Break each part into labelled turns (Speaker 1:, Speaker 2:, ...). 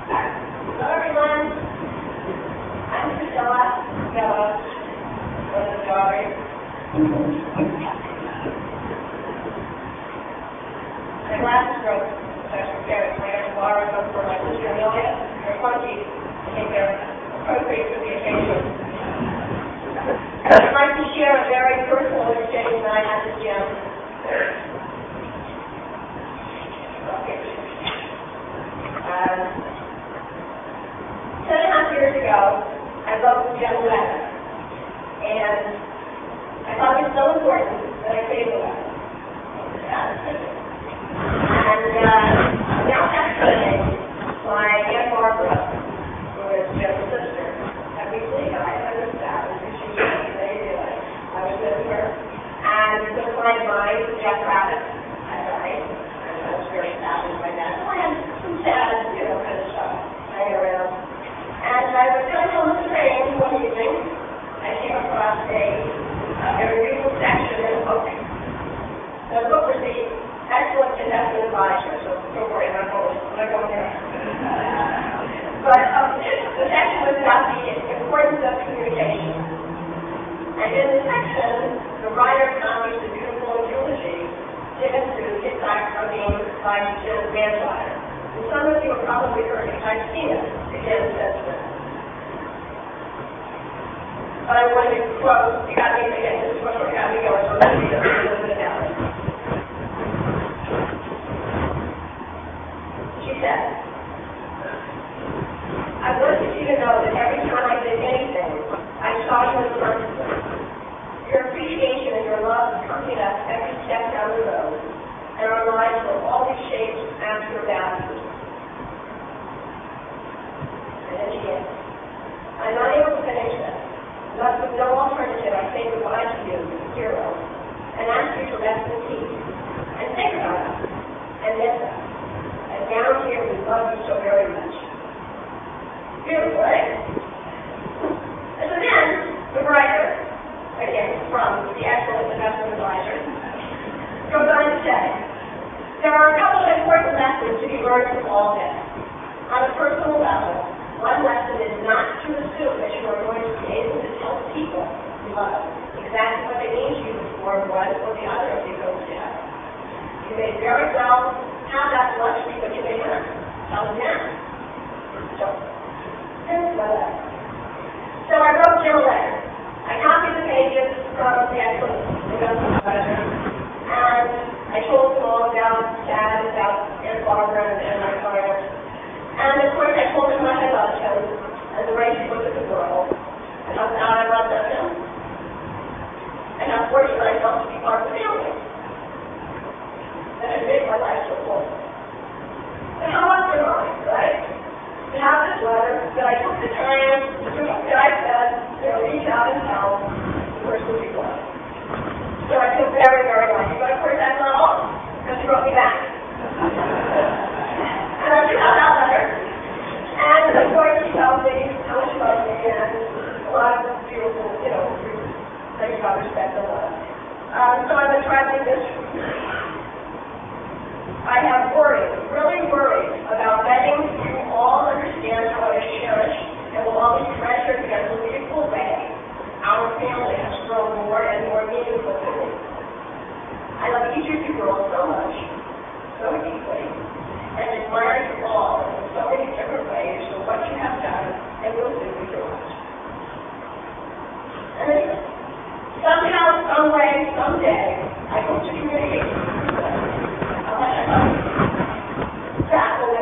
Speaker 1: Hello everyone, I'm Priscilla, Bellows, one of the daughters. My glasses broke, so I was prepared. I got to borrow them for my sister Amelia, her funky. I think they're appropriate for the occasion. I'd like to share a very personal exchange that I had with Jim. 7.5 years ago, I wrote the Jim letter, and I thought it was so important that I created a letter. And now yesterday, my Aunt Barbara, who is Jim's sister, had recently died. I was sad. She was amazing. I was with her. And a good friend of mine, Jeff Rabbit, had died. And I was very sad with my dad. So I had some sad, kind of stuff hanging around. And I was coming home on the train one evening. I came across a reading section in a book. The book was the Excellent Investment Advisor, so don't worry, I'm not going there. But the section was about the importance of communication. And in the section, the writer comments the beautiful eulogy given to Hitchcock by Jim's granddaughter. And some of you have probably heard it. I've seen it again since then. But I wanted to quote, you got me again, this is what you got me going, so let me read a little bit about it. She said, I wanted you to know that every time I did anything, I saw you in front of me. Your appreciation and your love accompanied us every step down the road, and our lives were always shaped after your values. And then she ends, I'm not able to finish this. But with no alternative, I say goodbye to you, hero, and ask you to rest in peace, and think about us, and miss us. And down here, we love you so very much. Beautiful, right? And so then, the writer, again, from the Excellent Investment Advisor, goes on to say, there are a couple of important lessons to be learned from all this. On a personal level, one lesson is not to assume that you are going to be able to tell people you love exactly what they need you for one or the other of you goes together. You may very well have that luxury, but you may not. Tell them now. So, here's my letter. So I wrote Jim a letter. I copied the pages from the Excellent Investment Advisor, and I told them all about Dad, about Aunt Barbara, and my clients. And of course, I told him how I loved him, and the way he looked at the world, and how proud I was of him, and how fortunate I felt to be part of the family that had made my life so full. And how lucky am I, right? To have this letter that I took the time to do what I said, reach out and tell the person he was. So I feel very, very lucky. But of course, that's not all, because he wrote me back. And I do have that letter. And of course, he tells me how much he loves me and a lot of beautiful, things about respect and love. So I'm going to try to do this. I have worried, really worried, about letting you all understand how I cherish and will always treasure in a meaningful way our family has grown more and more meaningful to me. I love each of you girls so much, so deeply, and admire you all in so many different ways for what you have done and will do with your lives. And anyway, somehow, some way, someday, I hope to communicate with you. That will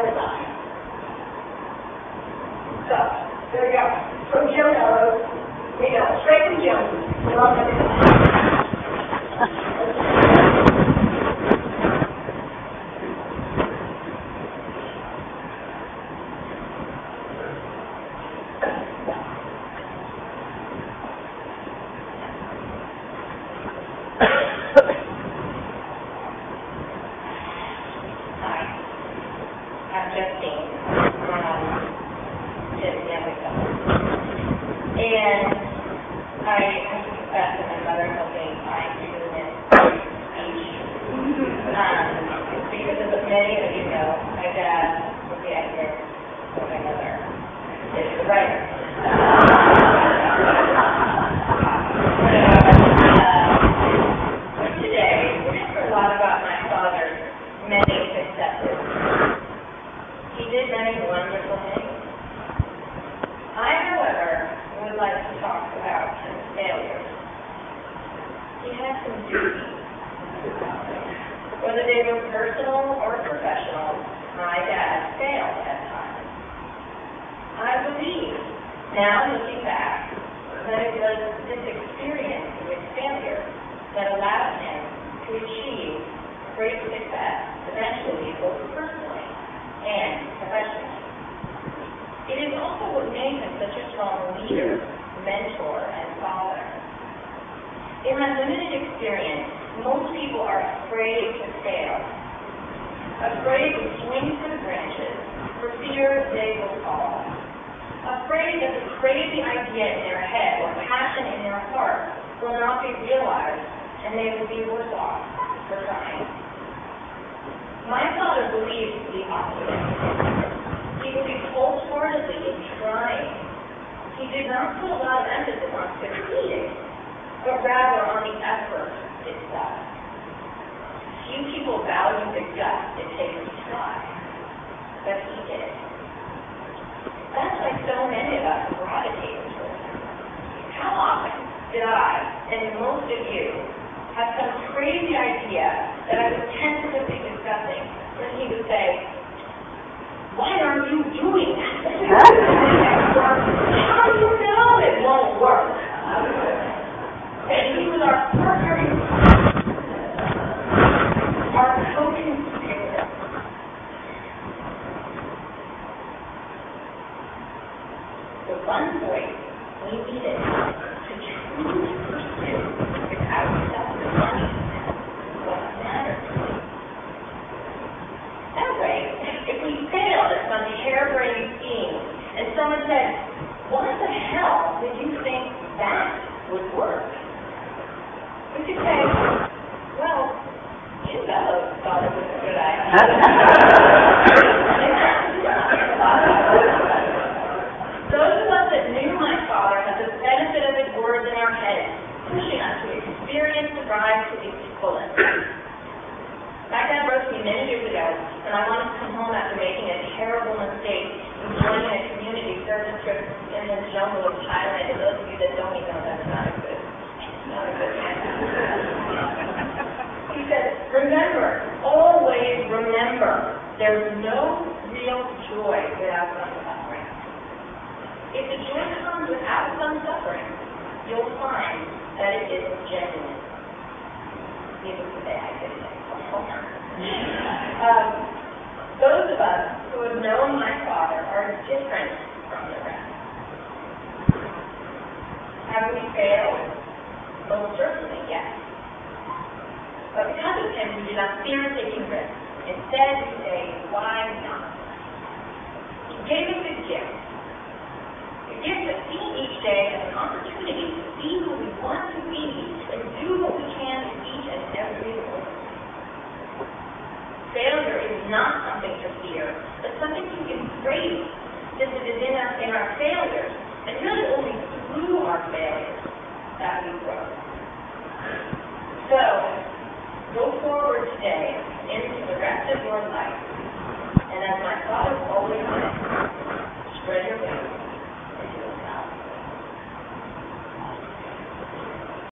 Speaker 1: many wonderful things. I, however, would like to talk about some failures. He had some duties. Whether they were personal or professional, my dad failed at times. I believe, now looking back, that it was this experience with failure that allowed him to achieve great success, eventually both personally and professionally. It is also what made him such a strong leader, mentor, and father. In my limited experience, most people are afraid to fail, afraid to swing for the branches, for fear they will fall, afraid that the crazy idea in their head or passion in their heart will not be realized and they will be worse off for trying. My father believed the opposite. He believed wholeheartedly in trying. He did not put a lot of emphasis on succeeding, but rather on the effort itself. Few people value the guts it takes to try, but he did. That's why so many of us gravitated towards him. How often did I, and most of you, have some crazy idea that I was tentatively discussing, and he would say, "Why are you doing that?" "How do you know it won't work?" And he was our partner, our co-conspirator. The one voice we needed to truly pursue without self-consciousness what mattered to me. That way, if we failed at some harebrained scheme and someone said, "Why the hell did you think that would work?" we could say, "Well, you Bellows thought it was a good idea." Those of us that knew my father had the benefit of his words in our heads, pushing us to experience the ride to its fullest. My dad wrote to me many years ago, and I wanted to come home after making a terrible mistake in joining a community service trip in the jungle of Thailand. And those of you that don't even know, that's not a good He said, "Remember, always remember, there's no real joy without some suffering. If the joy comes without some suffering, you'll find that it isn't genuine." Needless to say, I didn't think so. Those of us who have known my father are different from the rest. Have we failed? Most certainly, yes. But because of him, we do not fear taking risks. Instead, we say, "Why not?" He gave us a gift. A gift to see each day as an opportunity to be who we want to be and do what we can in each and every moment. Failure is not something to fear, but something to embrace, since it is in our failures, and really only through our failures, that we grow. So, go forward today into the rest of your life, and as my father always